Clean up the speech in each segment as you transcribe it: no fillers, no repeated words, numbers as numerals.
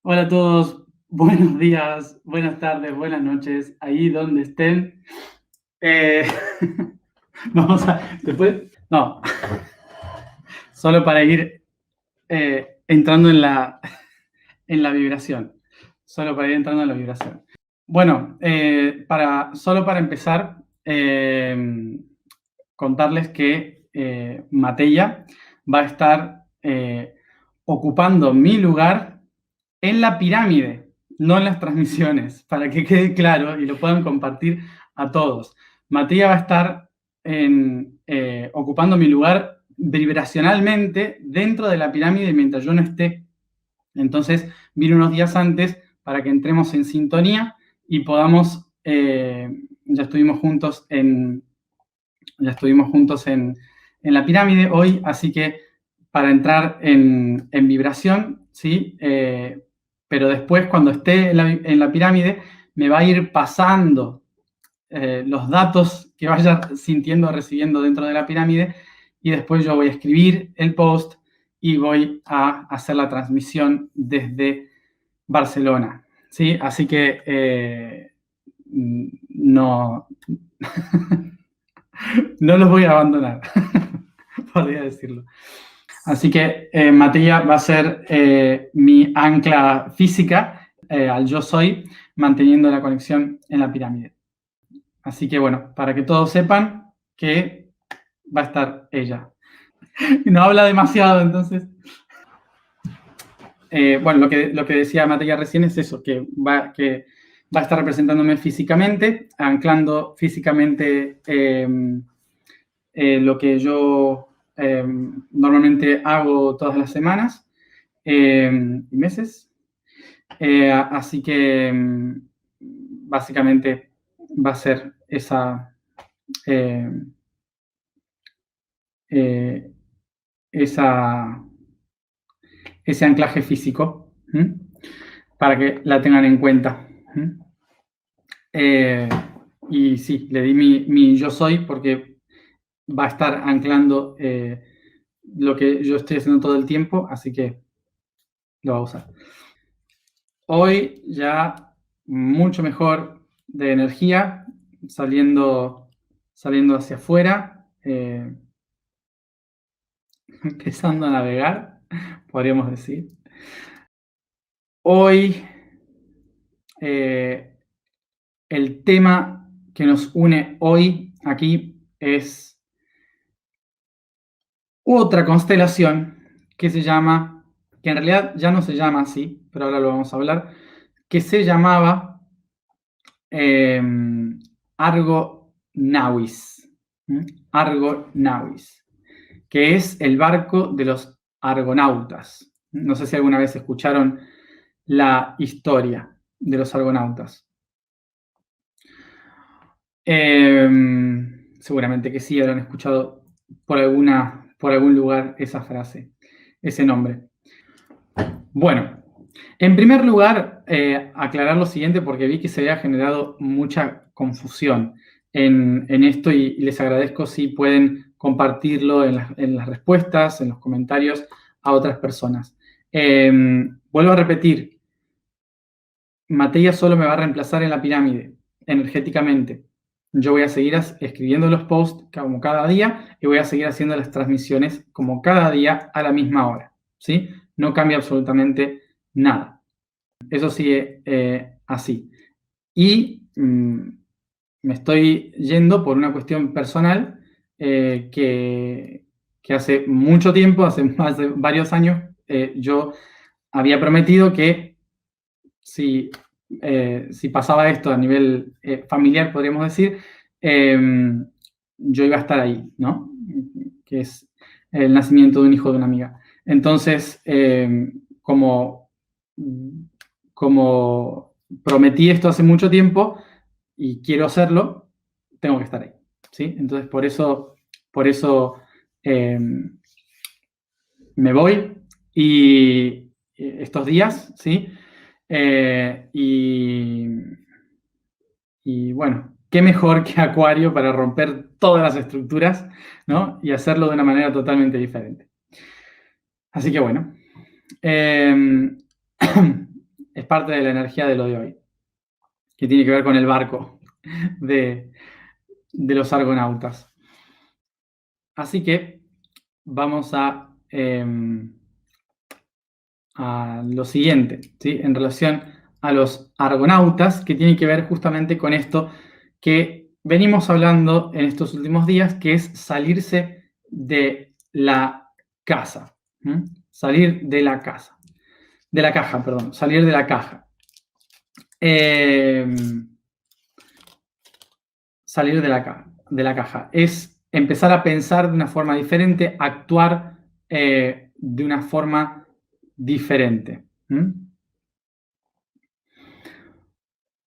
Hola a todos, buenos días, buenas tardes, buenas noches, ahí donde estén. Eh, vamos a, después, no, solo para ir entrando en la vibración, solo para ir entrando en la vibración. Bueno, solo para empezar, contarles que Matella va a estar ocupando mi lugar en la pirámide, no en las transmisiones, para que quede claro y lo puedan compartir a todos. Matías va a estar ocupando mi lugar vibracionalmente dentro de la pirámide mientras yo no esté. Entonces, vine unos días antes para que entremos en sintonía y podamos, ya estuvimos juntos en la pirámide hoy, así que para entrar en vibración, ¿sí? Pero después, cuando esté en la pirámide, me va a ir pasando los datos que vaya sintiendo, recibiendo dentro de la pirámide, y después yo voy a escribir el post y voy a hacer la transmisión desde Barcelona, ¿sí? Así que no, no los voy a abandonar, podría decirlo. Así que Matilla va a ser mi ancla física al yo soy, manteniendo la conexión en la pirámide. Así que bueno, para que todos sepan que va a estar ella. No habla demasiado, entonces. Bueno, lo que decía Matilla recién es eso, que va a estar representándome físicamente, anclando físicamente lo que yo normalmente hago todas las semanas y meses. Así que básicamente va a ser esa, ese anclaje físico, para que la tengan en cuenta. Y sí, le di mi yo soy porque va a estar anclando lo que yo estoy haciendo todo el tiempo, así que lo va a usar. Hoy ya mucho mejor de energía, saliendo hacia afuera, empezando a navegar, podríamos decir. Hoy el tema que nos une hoy aquí es otra constelación que se llama, que en realidad ya no se llama así, pero ahora lo vamos a hablar, que se llamaba Argo Nauis. Argo Nauis, que es el barco de los argonautas. No sé si alguna vez escucharon la historia de los argonautas. Seguramente que sí, habrán escuchado por algún lugar esa frase, ese nombre. Bueno, en primer lugar, aclarar lo siguiente porque vi que se había generado mucha confusión en esto y les agradezco si pueden compartirlo en las respuestas, en los comentarios a otras personas. Vuelvo a repetir, Matella solo me va a reemplazar en la pirámide, energéticamente. Yo voy a seguir escribiendo los posts como cada día y voy a seguir haciendo las transmisiones como cada día a la misma hora, ¿sí? No cambia absolutamente nada. Eso sigue así. Y me estoy yendo por una cuestión personal que hace mucho tiempo, hace varios años, yo había prometido que si pasaba esto a nivel familiar, podríamos decir, yo iba a estar ahí, ¿no? Que es el nacimiento de un hijo de una amiga. Entonces, como prometí esto hace mucho tiempo y quiero hacerlo, tengo que estar ahí, ¿sí? Entonces, por eso me voy y estos días, ¿sí? Y bueno, qué mejor que Acuario para romper todas las estructuras, ¿no? Y hacerlo de una manera totalmente diferente. Así que bueno. es parte de la energía de lo de hoy, que tiene que ver con el barco de los argonautas. Así que vamos a lo siguiente, ¿sí? En relación a los argonautas, que tiene que ver justamente con esto que venimos hablando en estos últimos días, que es salirse de la casa. Salir de la casa. De la caja, perdón. Salir de la caja. Salir de la caja. Es empezar a pensar de una forma diferente, actuar de una forma diferente.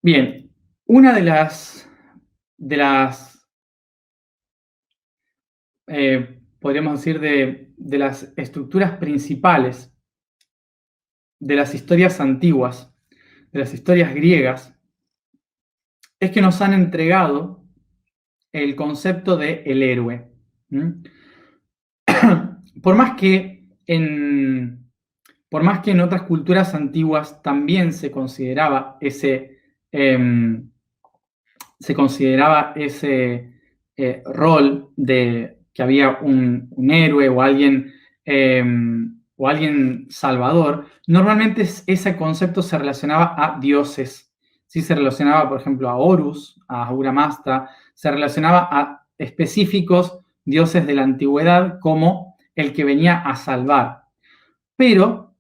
Bien, una de las podríamos decir, de las estructuras principales de las historias antiguas, de las historias griegas, es que nos han entregado el concepto de el héroe. Por más que en otras culturas antiguas también se consideraba ese rol de que había un héroe o alguien salvador, normalmente ese concepto se relacionaba a dioses. ¿Sí? Se relacionaba, por ejemplo, a Horus, a Ahura Mazda, se relacionaba a específicos dioses de la antigüedad como el que venía a salvar. Pero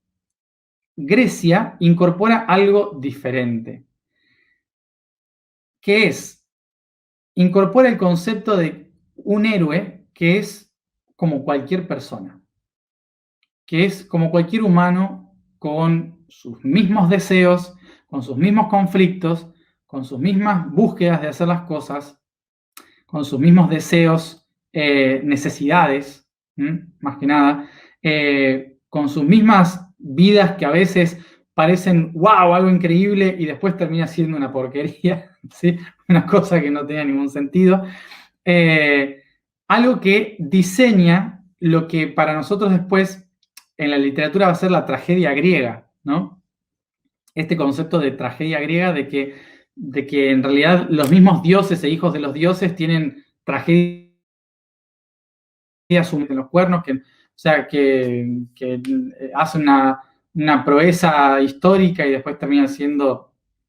Grecia incorpora algo diferente, que es, incorpora el concepto de un héroe que es como cualquier persona, que es como cualquier humano con sus mismos deseos, con sus mismos conflictos, con sus mismas búsquedas de hacer las cosas, con sus mismos deseos, necesidades, más que nada, con sus mismas vidas que a veces parecen, wow, algo increíble y después termina siendo una porquería, ¿sí? Una cosa que no tenía ningún sentido. Algo que diseña lo que para nosotros después en la literatura va a ser la tragedia griega, ¿no? Este concepto de tragedia griega de que en realidad los mismos dioses e hijos de los dioses tienen tragedias en los cuernos, que hacen una proeza histórica y después terminan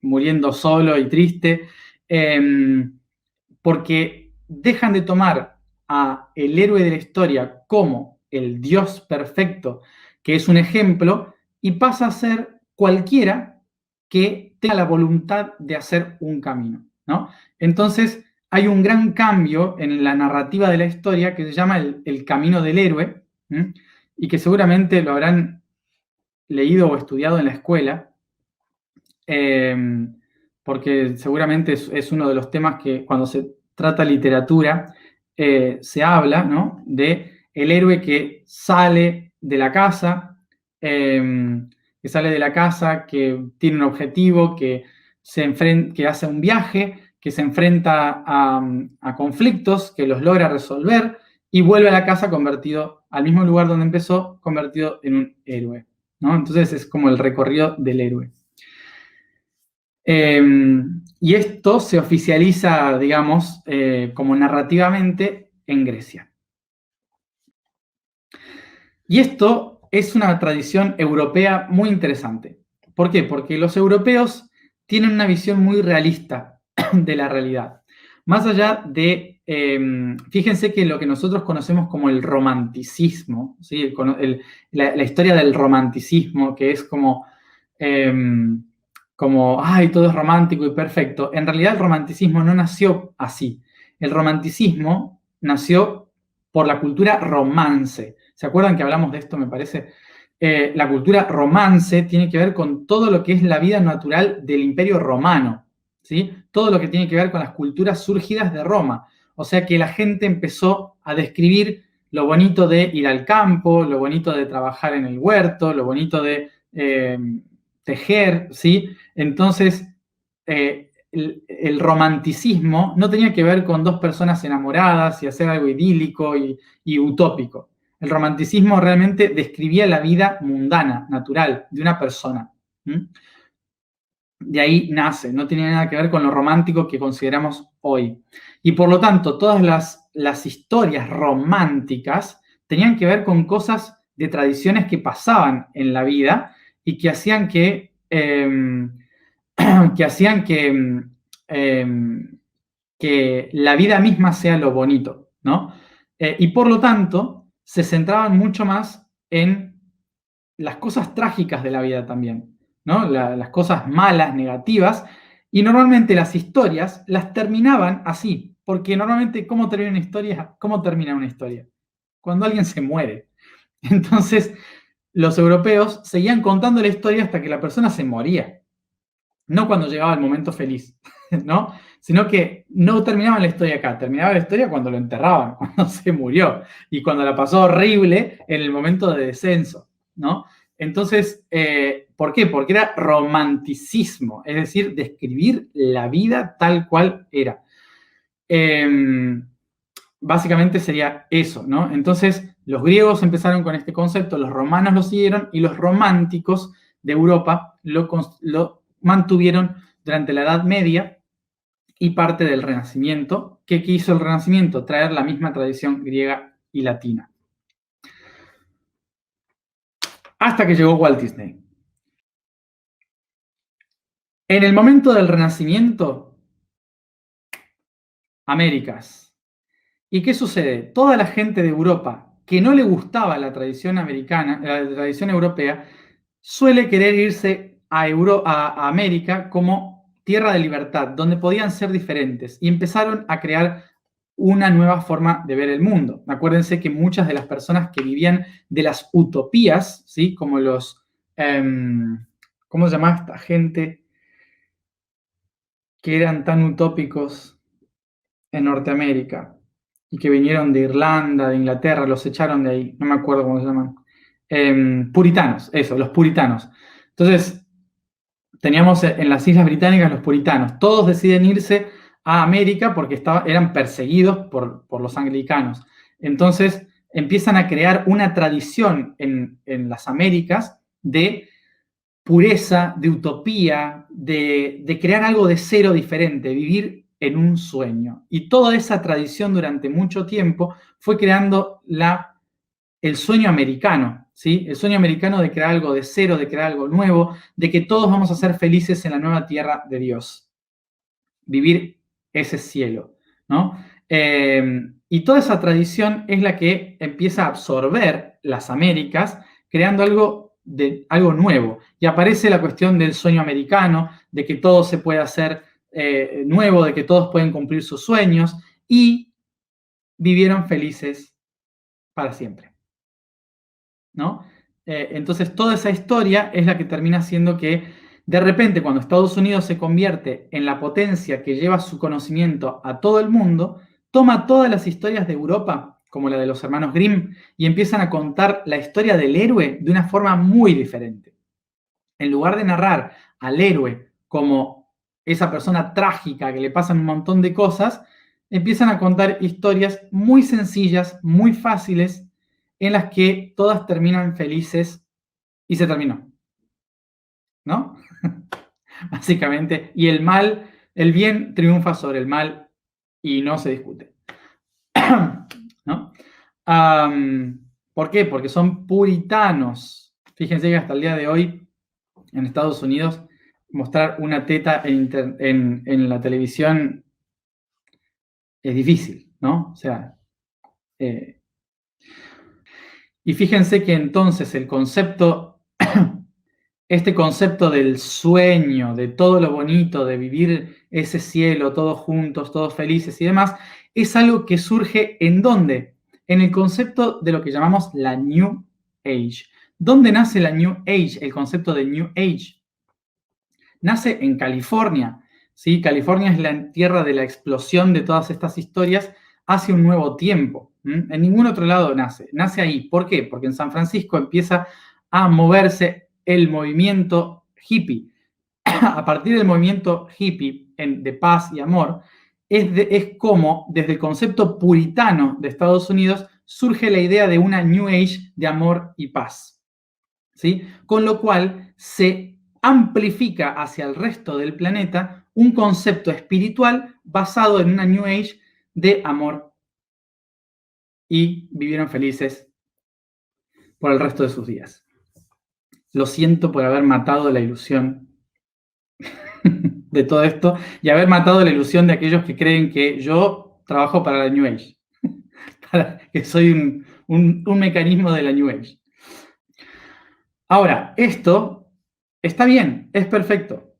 muriendo solo y triste, porque dejan de tomar a el héroe de la historia como el Dios perfecto, que es un ejemplo, y pasa a ser cualquiera que tenga la voluntad de hacer un camino, ¿no? Entonces, hay un gran cambio en la narrativa de la historia que se llama el camino del héroe, y que seguramente lo habrán leído o estudiado en la escuela, porque seguramente es uno de los temas que cuando se trata literatura se habla, ¿no? De el héroe que sale de la casa, que tiene un objetivo, que hace un viaje, que se enfrenta a conflictos, que los logra resolver y vuelve a la casa convertido al mismo lugar donde empezó, convertido en un héroe, ¿no? Entonces es como el recorrido del héroe. Y esto se oficializa, digamos, como narrativamente en Grecia. Y esto es una tradición europea muy interesante. ¿Por qué? Porque los europeos tienen una visión muy realista de la realidad. Más allá de, fíjense que lo que nosotros conocemos como el romanticismo, ¿sí? La historia del romanticismo, que es como, ay, todo es romántico y perfecto. En realidad el romanticismo no nació así. El romanticismo nació por la cultura romance. ¿Se acuerdan que hablamos de esto, me parece? La cultura romance tiene que ver con todo lo que es la vida natural del Imperio Romano, ¿sí? Todo lo que tiene que ver con las culturas surgidas de Roma. O sea que la gente empezó a describir lo bonito de ir al campo, lo bonito de trabajar en el huerto, lo bonito de tejer, ¿sí? Entonces, el romanticismo no tenía que ver con dos personas enamoradas y hacer algo idílico y utópico. El romanticismo realmente describía la vida mundana, natural, de una persona. de ahí nace, no tiene nada que ver con lo romántico que consideramos hoy. Y por lo tanto, todas las historias románticas tenían que ver con cosas de tradiciones que pasaban en la vida y que hacían que la vida misma sea lo bonito, ¿no? Y por lo tanto, se centraban mucho más en las cosas trágicas de la vida también, ¿no? Las cosas malas, negativas, y normalmente las historias las terminaban así, porque normalmente, ¿cómo termina una historia? ¿Cómo termina una historia? Cuando alguien se muere. Entonces, los europeos seguían contando la historia hasta que la persona se moría, no cuando llegaba el momento feliz, ¿no? Sino que no terminaban la historia acá, terminaba la historia cuando lo enterraban, cuando se murió y cuando la pasó horrible en el momento de descenso, ¿no? Entonces, ¿por qué? Porque era romanticismo, es decir, describir la vida tal cual era. Básicamente sería eso, ¿no? Entonces, los griegos empezaron con este concepto, los romanos lo siguieron y los románticos de Europa lo mantuvieron durante la Edad Media y parte del Renacimiento. ¿Qué hizo el Renacimiento? Traer la misma tradición griega y latina. Hasta que llegó Walt Disney. En el momento del Renacimiento, Américas. ¿Y qué sucede? Toda la gente de Europa que no le gustaba la tradición americana, la tradición europea, suele querer irse a América como tierra de libertad, donde podían ser diferentes, y empezaron a crear una nueva forma de ver el mundo. Acuérdense que muchas de las personas que vivían de las utopías, ¿sí? Como los, ¿cómo se llama esta gente que eran tan utópicos en Norteamérica y que vinieron de Irlanda, de Inglaterra, los echaron de ahí, no me acuerdo cómo se llaman? Puritanos, eso, los puritanos. Entonces, teníamos en las Islas Británicas los puritanos. Todos deciden irse a América porque eran perseguidos por los anglicanos. Entonces, empiezan a crear una tradición en las Américas de pureza, de utopía, de crear algo de cero diferente, vivir en un sueño. Y toda esa tradición durante mucho tiempo fue creando el sueño americano, ¿sí? El sueño americano de crear algo de cero, de crear algo nuevo, de que todos vamos a ser felices en la nueva tierra de Dios. Vivir ese cielo, ¿no? Y toda esa tradición es la que empieza a absorber las Américas, creando algo nuevo. Y aparece la cuestión del sueño americano, de que todo se puede hacer nuevo, de que todos pueden cumplir sus sueños, y vivieron felices para siempre, ¿no? Entonces, toda esa historia es la que termina haciendo que, de repente, cuando Estados Unidos se convierte en la potencia que lleva su conocimiento a todo el mundo, toma todas las historias de Europa, como la de los hermanos Grimm, y empiezan a contar la historia del héroe de una forma muy diferente. En lugar de narrar al héroe como esa persona trágica que le pasan un montón de cosas, empiezan a contar historias muy sencillas, muy fáciles, en las que todas terminan felices y se terminó, ¿no? Básicamente, y el bien triunfa sobre el mal y no se discute, ¿no? ¿Por qué? Porque son puritanos. Fíjense que hasta el día de hoy, en Estados Unidos, mostrar una teta en la televisión es difícil, ¿no? O sea, y fíjense que entonces este concepto del sueño, de todo lo bonito, de vivir ese cielo todos juntos, todos felices y demás, es algo que surge ¿en dónde? En el concepto de lo que llamamos la New Age. ¿Dónde nace la New Age? El concepto de New Age. Nace en California, ¿sí? California es la tierra de la explosión de todas estas historias hace un nuevo tiempo. En ningún otro lado nace ahí. ¿Por qué? Porque en San Francisco empieza a moverse el movimiento hippie. A partir del movimiento hippie de paz y amor, es como desde el concepto puritano de Estados Unidos surge la idea de una New Age de amor y paz, ¿sí? Con lo cual se amplifica hacia el resto del planeta un concepto espiritual basado en una New Age de amor y vivieron felices por el resto de sus días. Lo siento por haber matado la ilusión de todo esto y haber matado la ilusión de aquellos que creen que yo trabajo para la New Age, que soy un mecanismo de la New Age. Ahora, esto está bien, es perfecto,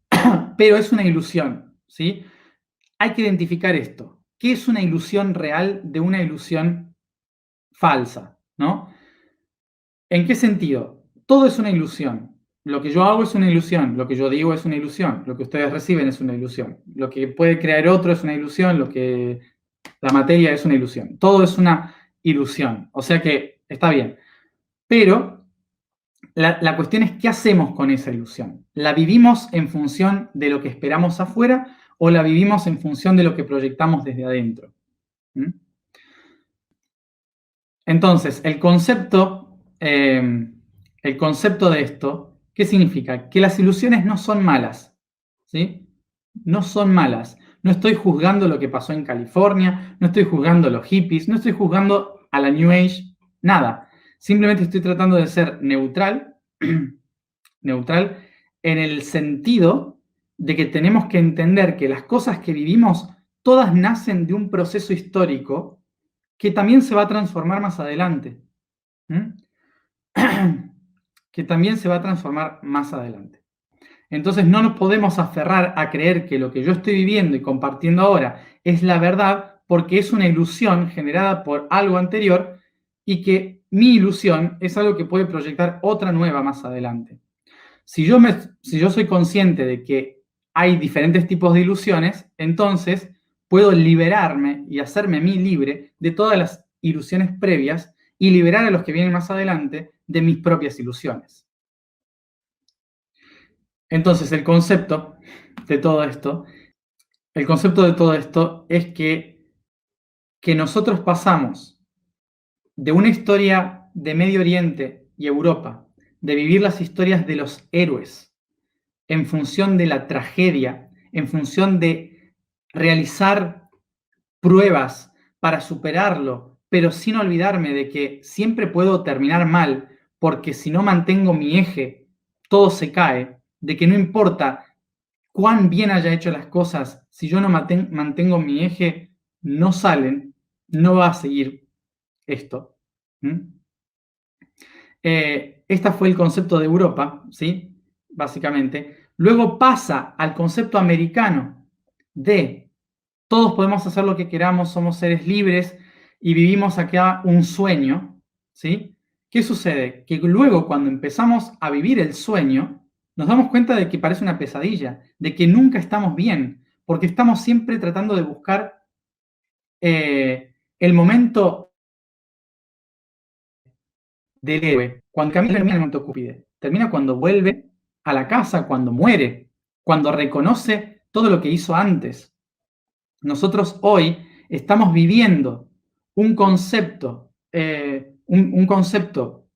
pero es una ilusión, ¿sí? Hay que identificar esto. ¿Qué es una ilusión real de una ilusión falsa, ¿no? ¿En qué sentido? Todo es una ilusión. Lo que yo hago es una ilusión, lo que yo digo es una ilusión, lo que ustedes reciben es una ilusión, lo que puede crear otro es una ilusión, lo que la materia es una ilusión. Todo es una ilusión, o sea que está bien. Pero la cuestión es qué hacemos con esa ilusión. ¿La vivimos en función de lo que esperamos afuera o la vivimos en función de lo que proyectamos desde adentro? ¿Mm? Entonces, el concepto de esto, ¿qué significa? Que las ilusiones no son malas, ¿sí? No son malas. No estoy juzgando lo que pasó en California, no estoy juzgando a los hippies, no estoy juzgando a la New Age, nada. Simplemente estoy tratando de ser neutral, neutral en el sentido de que tenemos que entender que las cosas que vivimos todas nacen de un proceso histórico que también se va a transformar más adelante. Que también se va a transformar más adelante. Entonces no nos podemos aferrar a creer que lo que yo estoy viviendo y compartiendo ahora es la verdad porque es una ilusión generada por algo anterior y que mi ilusión es algo que puede proyectar otra nueva más adelante. Si yo soy consciente de que hay diferentes tipos de ilusiones, entonces puedo liberarme y hacerme a mí libre de todas las ilusiones previas y liberar a los que vienen más adelante de mis propias ilusiones. Entonces, el concepto de todo esto es que nosotros pasamos de una historia de Medio Oriente y Europa, de vivir las historias de los héroes, en función de la tragedia, en función de realizar pruebas para superarlo, pero sin olvidarme de que siempre puedo terminar mal, porque si no mantengo mi eje, todo se cae, de que no importa cuán bien haya hecho las cosas, si yo no mantengo mi eje, no salen, no va a seguir esto. Este fue el concepto de Europa, ¿sí? Básicamente. Luego pasa al concepto americano de todos podemos hacer lo que queramos, somos seres libres y vivimos acá un sueño, ¿sí? ¿Qué sucede? Que luego cuando empezamos a vivir el sueño, nos damos cuenta de que parece una pesadilla, de que nunca estamos bien, porque estamos siempre tratando de buscar el momento del héroe. Cuando Camilo termina el momento cúspide, termina cuando vuelve a la casa, cuando muere, cuando reconoce todo lo que hizo antes. Nosotros hoy estamos viviendo un concepto, un concepto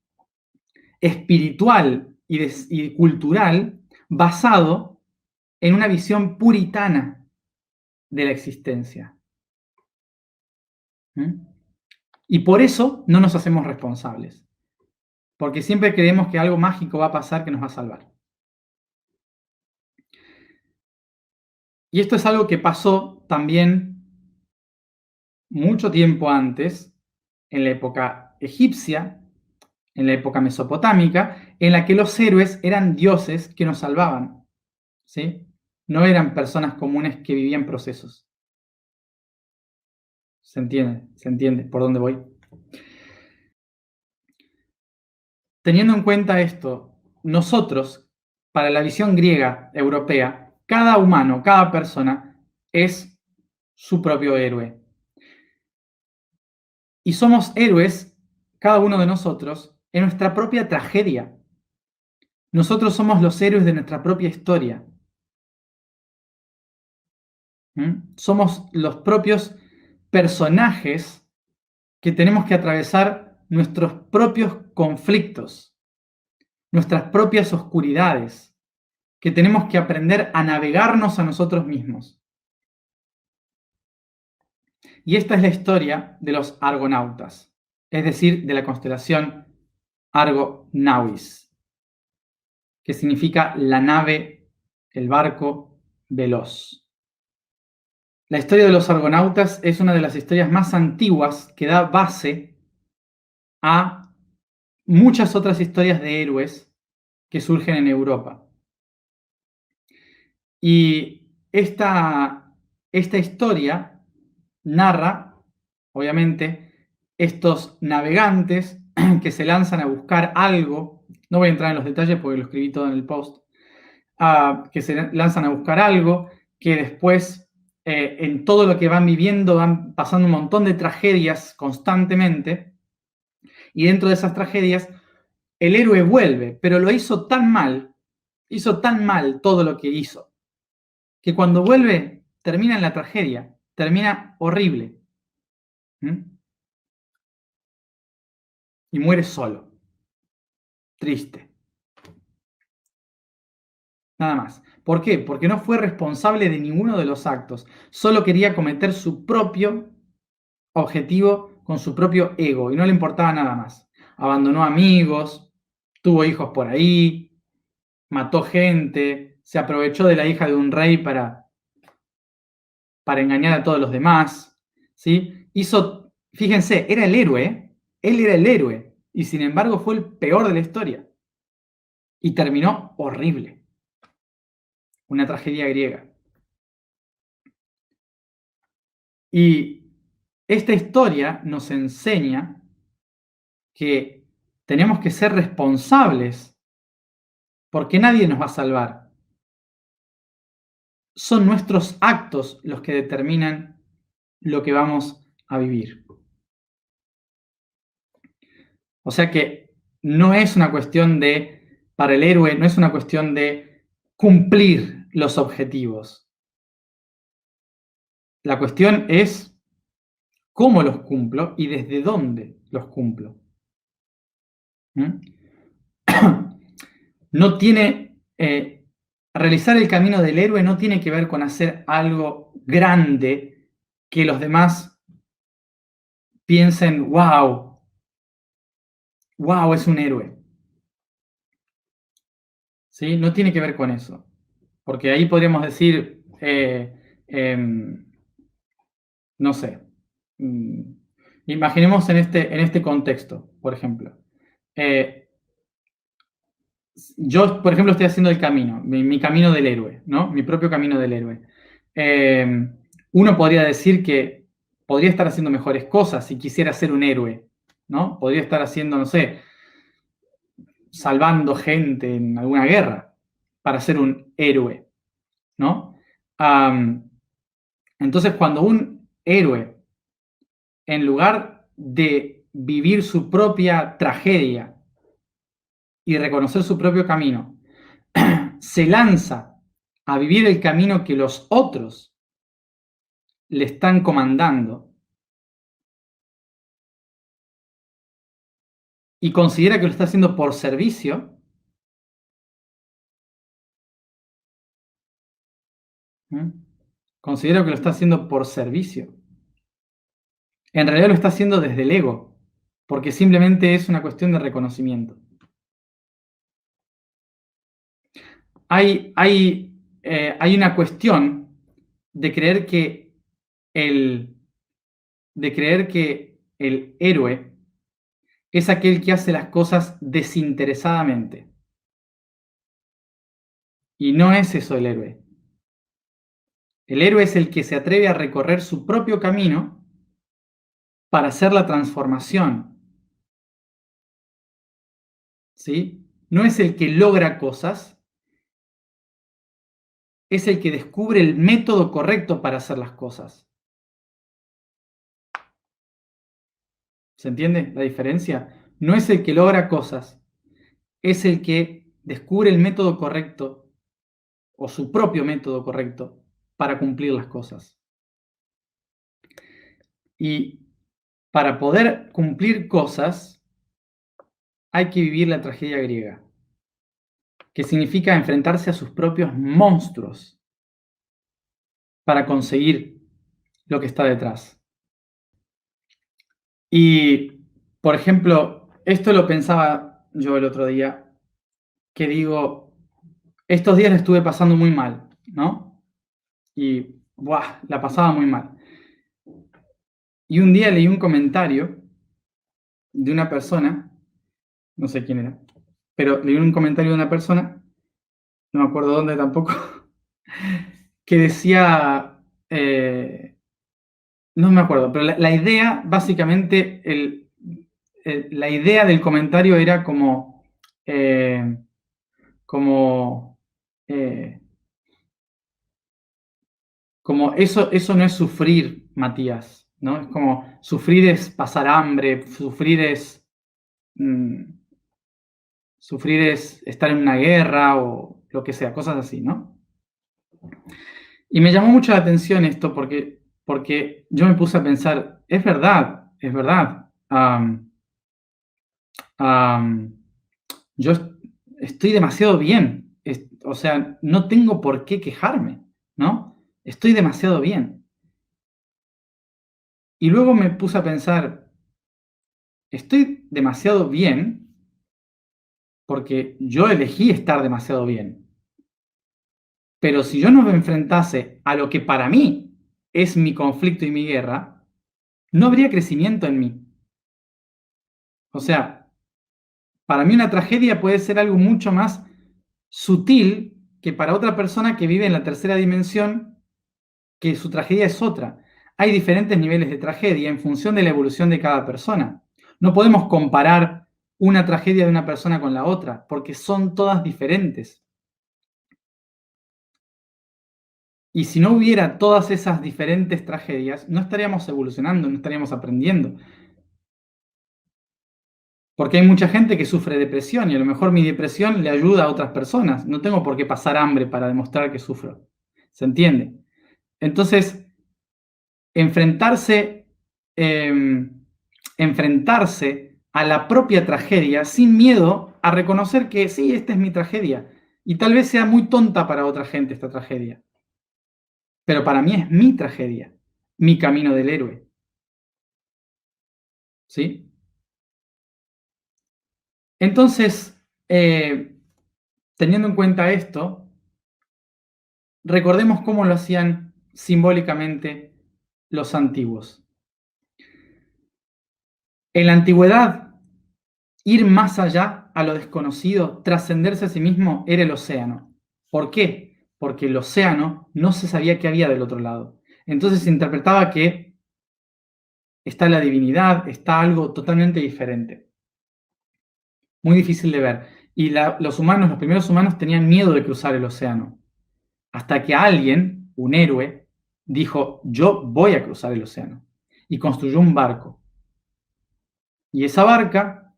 espiritual y cultural basado en una visión puritana de la existencia. Y por eso no nos hacemos responsables, porque siempre creemos que algo mágico va a pasar que nos va a salvar. Y esto es algo que pasó también mucho tiempo antes, en la época egipcia, en la época mesopotámica, en la que los héroes eran dioses que nos salvaban, ¿sí? No eran personas comunes que vivían procesos. ¿Se entiende? ¿Se entiende por dónde voy? Teniendo en cuenta esto, nosotros, para la visión griega europea, cada humano, cada persona es su propio héroe. Y somos héroes, cada uno de nosotros, en nuestra propia tragedia. Nosotros somos los héroes de nuestra propia historia. Somos los propios personajes que tenemos que atravesar nuestros propios conflictos, nuestras propias oscuridades, que tenemos que aprender a navegarnos a nosotros mismos. Y esta es la historia de los argonautas, es decir, de la constelación Argo Navis, que significa la nave, el barco veloz. La historia de los argonautas es una de las historias más antiguas que da base a muchas otras historias de héroes que surgen en Europa. Y esta historia narra, obviamente, estos navegantes que se lanzan a buscar algo. No voy a entrar en los detalles porque lo escribí todo en el post. Que se lanzan a buscar algo, que después en todo lo que van viviendo van pasando un montón de tragedias constantemente, y dentro de esas tragedias el héroe vuelve, pero lo hizo tan mal todo lo que hizo, que cuando vuelve termina en la tragedia, termina horrible. Y muere solo, triste. Nada más. ¿Por qué? Porque no fue responsable de ninguno de los actos. Solo quería cometer su propio objetivo con su propio ego y no le importaba nada más. Abandonó amigos, tuvo hijos por ahí, mató gente, se aprovechó de la hija de un rey para engañar a todos los demás. ¿Sí? Fíjense, era el héroe, ¿eh? Él era el héroe y sin embargo fue el peor de la historia. Y terminó horrible. Una tragedia griega. Y esta historia nos enseña que tenemos que ser responsables porque nadie nos va a salvar. Son nuestros actos los que determinan lo que vamos a vivir. O sea que no es una cuestión para el héroe, no es una cuestión de cumplir los objetivos. La cuestión es cómo los cumplo y desde dónde los cumplo. No tiene, realizar el camino del héroe no tiene que ver con hacer algo grande que los demás piensen, wow, es un héroe. ¿Sí? No tiene que ver con eso. Porque ahí podríamos decir, no sé, imaginemos en este contexto, por ejemplo. Yo, por ejemplo, estoy haciendo el camino, mi camino del héroe, ¿no? Mi propio camino del héroe. Uno podría decir que podría estar haciendo mejores cosas si quisiera ser un héroe, ¿no? Podría estar haciendo, no sé, salvando gente en alguna guerra para ser un héroe, ¿no? Entonces, cuando un héroe, en lugar de vivir su propia tragedia y reconocer su propio camino, se lanza a vivir el camino que los otros le están comandando y considera que lo está haciendo por servicio, considera que lo está haciendo por servicio. En realidad lo está haciendo desde el ego, porque simplemente es una cuestión de reconocimiento. Hay una cuestión de creer que el héroe es aquel que hace las cosas desinteresadamente. Y no es eso el héroe. El héroe es el que se atreve a recorrer su propio camino para hacer la transformación. ¿Sí? No es el que logra cosas, es el que descubre el método correcto para hacer las cosas. ¿Se entiende la diferencia? No es el que logra cosas, es el que descubre el método correcto o su propio método correcto para cumplir las cosas. Y para poder cumplir cosas hay que vivir la tragedia griega, que significa enfrentarse a sus propios monstruos para conseguir lo que está detrás. Y, por ejemplo, esto lo pensaba yo el otro día, que digo, estos días la estuve pasando muy mal, ¿no? Y, ¡buah!, la pasaba muy mal. Y un día leí un comentario de una persona, no sé quién era, pero leí un comentario de una persona, no me acuerdo dónde tampoco, que decía, no me acuerdo, pero la idea, básicamente, la idea del comentario era como, como, eh, como eso no es sufrir, Matías, ¿no? Es como, sufrir es pasar hambre, mm, sufrir es estar en una guerra o lo que sea, cosas así, ¿no? Y me llamó mucho la atención esto porque yo me puse a pensar, es verdad, es verdad. Yo estoy demasiado bien. O sea, no tengo por qué quejarme, ¿no? Estoy demasiado bien. Y luego me puse a pensar, estoy demasiado bien porque yo elegí estar demasiado bien. Pero si yo no me enfrentase a lo que para mí es mi conflicto y mi guerra, no habría crecimiento en mí. O sea, para mí una tragedia puede ser algo mucho más sutil que para otra persona que vive en la tercera dimensión, que su tragedia es otra. Hay diferentes niveles de tragedia en función de la evolución de cada persona. No podemos comparar una tragedia de una persona con la otra, porque son todas diferentes. Y si no hubiera todas esas diferentes tragedias, no estaríamos evolucionando, no estaríamos aprendiendo. Porque hay mucha gente que sufre depresión y a lo mejor mi depresión le ayuda a otras personas. No tengo por qué pasar hambre para demostrar que sufro. ¿Se entiende? Entonces, enfrentarse, enfrentarse a la propia tragedia sin miedo a reconocer que sí, esta es mi tragedia. Y tal vez sea muy tonta para otra gente esta tragedia. Pero para mí es mi tragedia, mi camino del héroe. ¿Sí? Entonces, teniendo en cuenta esto, recordemos cómo lo hacían simbólicamente los antiguos. En la antigüedad, ir más allá a lo desconocido, trascenderse a sí mismo, era el océano. ¿Por qué? Porque el océano no se sabía qué había del otro lado. Entonces se interpretaba que está la divinidad, está algo totalmente diferente. Muy difícil de ver. Y los primeros humanos tenían miedo de cruzar el océano. Hasta que alguien, un héroe, dijo, yo voy a cruzar el océano. Y construyó un barco. Y esa barca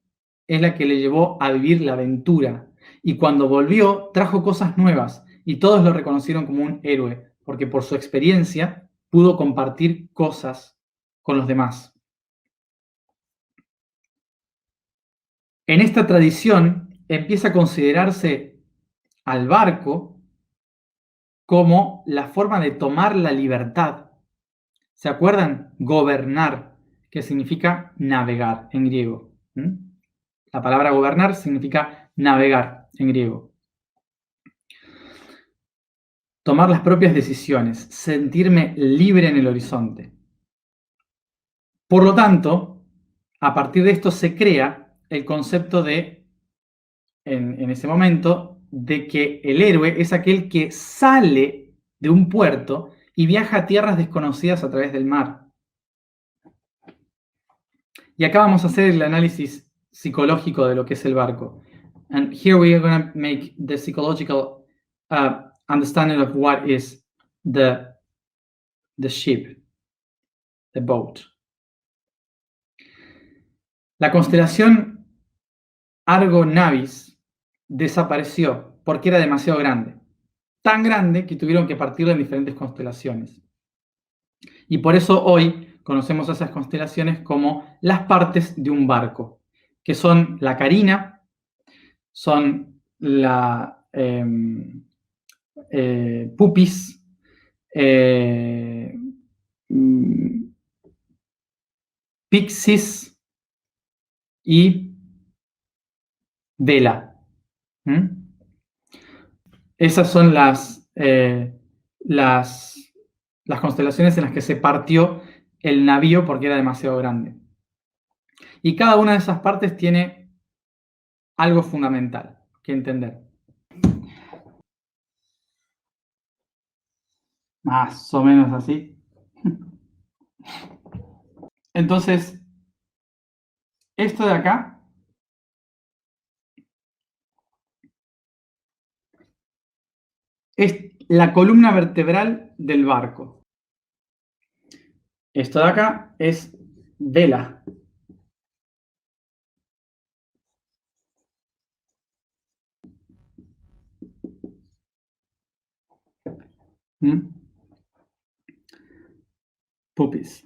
es la que le llevó a vivir la aventura. Y cuando volvió, trajo cosas nuevas. Y todos lo reconocieron como un héroe, porque por su experiencia pudo compartir cosas con los demás. En esta tradición empieza a considerarse al barco como la forma de tomar la libertad. ¿Se acuerdan? Gobernar, que significa navegar en griego. La palabra gobernar significa navegar en griego. Tomar las propias decisiones, sentirme libre en el horizonte. Por lo tanto, a partir de esto se crea el concepto de, en ese momento, de que el héroe es aquel que sale de un puerto y viaja a tierras desconocidas a través del mar. Y acá vamos a hacer el análisis psicológico de lo que es el barco. And here we are going to make the psychological understanding of what is the ship, the boat. La constelación Argo Navis desapareció porque era demasiado grande. Tan grande que tuvieron que partirla en diferentes constelaciones. Y por eso hoy conocemos a esas constelaciones como las partes de un barco, que son la carina, son la Pupis, mm, Pixis y Vela. ¿Mm? Esas son las constelaciones en las que se partió el navío porque era demasiado grande. Y cada una de esas partes tiene algo fundamental que entender. Más o menos así. Entonces, esto de acá es la columna vertebral del barco. Esto de acá es vela. ¿Mm? Pupis.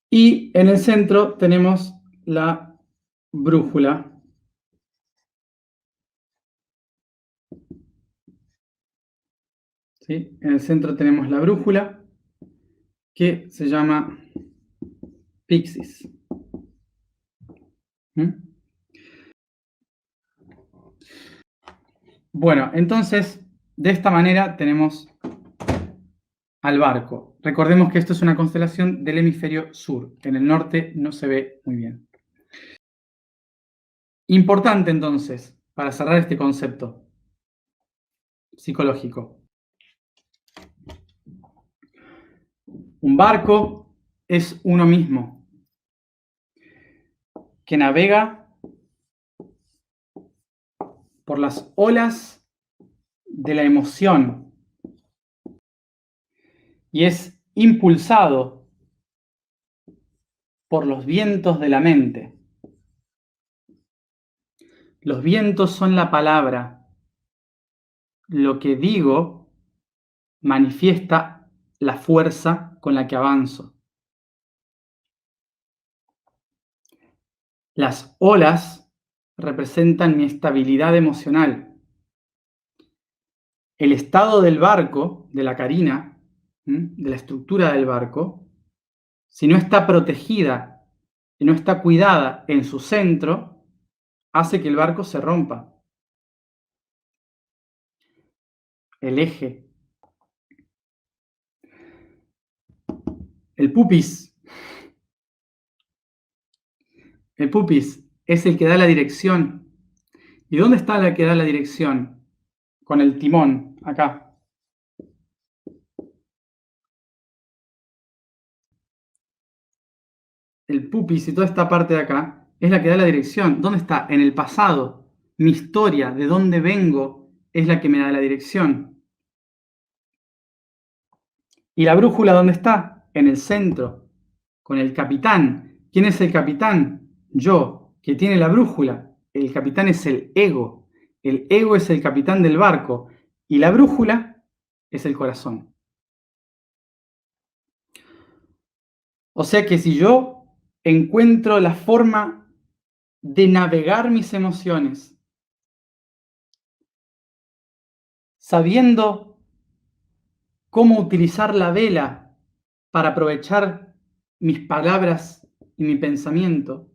Y en el centro tenemos la brújula. ¿Sí? En el centro tenemos la brújula que se llama Pixis. ¿Mm? Bueno, entonces, de esta manera tenemos al barco. Recordemos que esto es una constelación del hemisferio sur. En el norte no se ve muy bien. Importante entonces, para cerrar este concepto psicológico. Un barco es uno mismo que navega por las olas de la emoción y es impulsado por los vientos de la mente. Los vientos son la palabra. Lo que digo manifiesta la fuerza con la que avanzo. Las olas representan mi estabilidad emocional. El estado del barco, de la carina, de la estructura del barco, si no está protegida y no está cuidada en su centro, hace que el barco se rompa. El eje. El pupis. El pupis es el que da la dirección. ¿Y dónde está la que da la dirección? Con el timón, acá. El pupis y toda esta parte de acá es la que da la dirección. ¿Dónde está? En el pasado. Mi historia, de dónde vengo, es la que me da la dirección. ¿Y la brújula dónde está? En el centro, con el capitán. ¿Quién es el capitán? Yo, que tiene la brújula. El capitán es el ego. El ego es el capitán del barco. Y la brújula es el corazón. O sea que si yo encuentro la forma de navegar mis emociones, sabiendo cómo utilizar la vela para aprovechar mis palabras y mi pensamiento,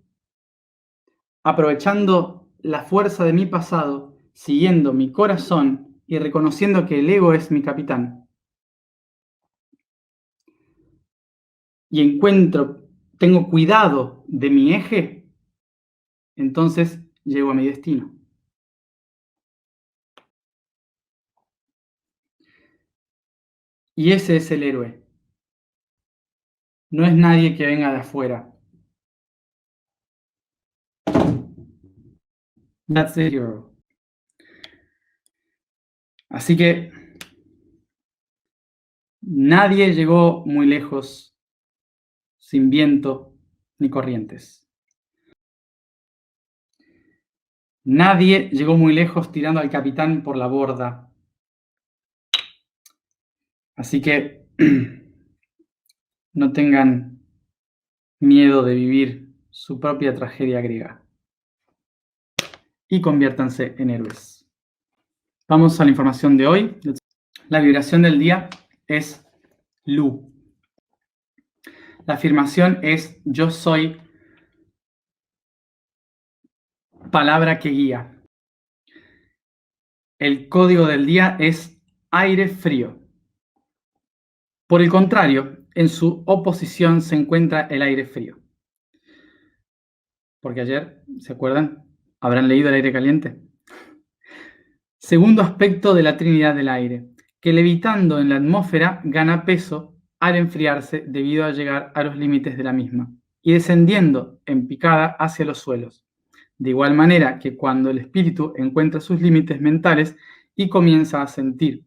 aprovechando la fuerza de mi pasado, siguiendo mi corazón y reconociendo que el ego es mi capitán. Y tengo cuidado de mi eje, entonces llego a mi destino. Y ese es el héroe. No es nadie que venga de afuera. That's the hero. Así que nadie llegó muy lejos sin viento ni corrientes. Nadie llegó muy lejos tirando al capitán por la borda. Así que no tengan miedo de vivir su propia tragedia griega y conviértanse en héroes. Vamos a la información de hoy. La vibración del día es Lu. La afirmación es yo soy palabra que guía. El código del día es aire frío. Por el contrario, en su oposición se encuentra el aire frío. Porque ayer, ¿se acuerdan? ¿Habrán leído el aire caliente? Segundo aspecto de la Trinidad del aire, que levitando en la atmósfera gana peso al enfriarse debido a llegar a los límites de la misma y descendiendo en picada hacia los suelos. De igual manera que cuando el espíritu encuentra sus límites mentales y comienza a sentir,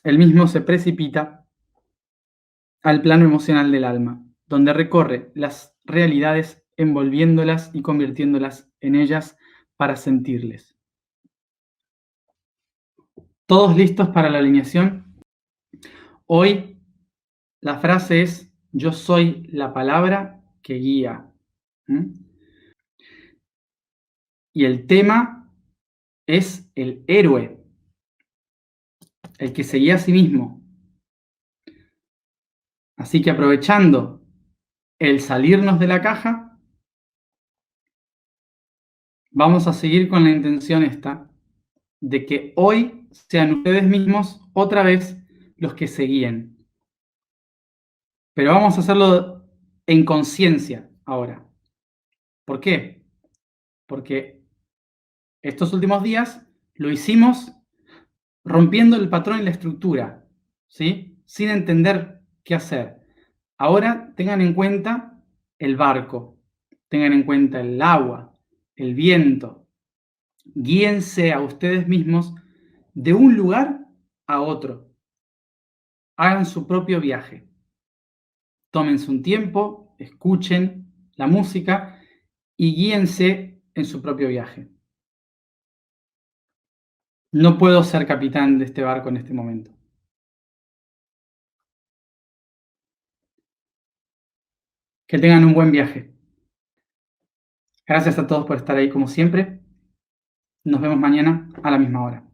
el mismo se precipita al plano emocional del alma, donde recorre las realidades envolviéndolas y convirtiéndolas en ellas para sentirles. ¿Todos listos para la alineación? Hoy la frase es, yo soy la palabra que guía. Y el tema es el héroe, el que se guía a sí mismo. Así que aprovechando el salirnos de la caja, vamos a seguir con la intención esta, de que hoy sean ustedes mismos otra vez los que se guíen. Pero vamos a hacerlo en conciencia ahora. ¿Por qué? Porque estos últimos días lo hicimos rompiendo el patrón y la estructura, ¿sí? Sin entender qué hacer. Ahora tengan en cuenta el barco, tengan en cuenta el agua, el viento. Guíense a ustedes mismos de un lugar a otro. Hagan su propio viaje. Tómense un tiempo, escuchen la música y guíense en su propio viaje. No puedo ser capitán de este barco en este momento. Que tengan un buen viaje. Gracias a todos por estar ahí como siempre. Nos vemos mañana a la misma hora.